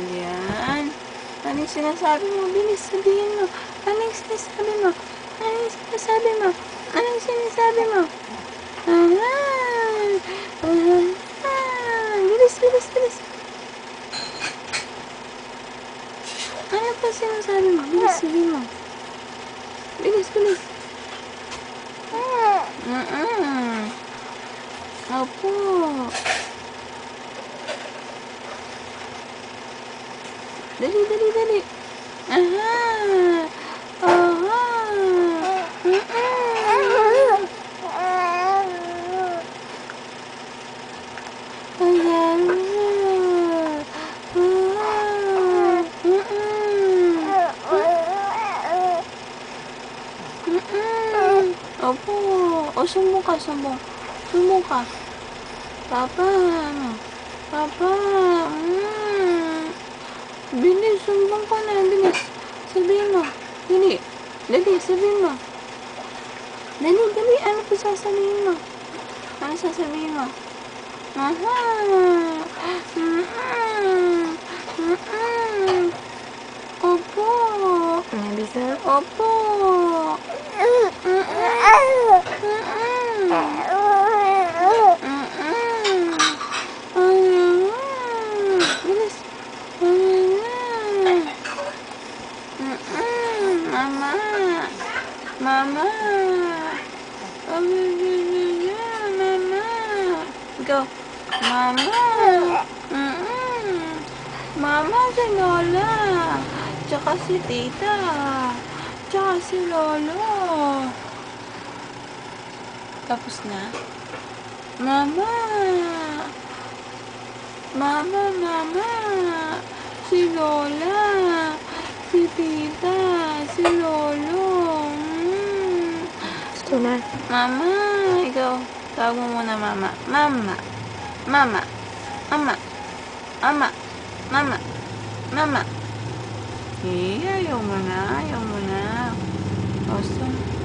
yan? Ano yung sinasabi mo? Bilis, sabihin mo. Ano yung sinasabi mo? Ano yung sinasabi mo? Ano yung sinasabi mo? Bilis, bilis, bilis. Ano pa sinasabi mo? Bilis, sabihin mo. Bilis, bilis. Opo. Dali, dali, dali. Aha. Aha. Ayan. Opo. O, sumbong ka, sumbong. Sumbong ka. Papa, ano? Papa, bilis, sumbong ka na, bilis. Sabihin mo. Dali. Dali, sabihin mo. Dali, dali. Ano pa sasabihin mo? Ano sasabihin mo? Aha. Opo. Nabisa? Opo. Bilis. Mama. Mama. Mama. Go. Mama. Mama si Lola. Tsaka si Tita. Tsaka si Lolo. Tapos na? Mama. Mama, mama. Si Lola. Si Tita. Si Lolo. Gusto na. Mama. Ikaw. Tawag mo muna mama. Mama. Mama. Mama. Mama. Mama. Mama. Ayaw mo na. Ayaw mo na. Awesome.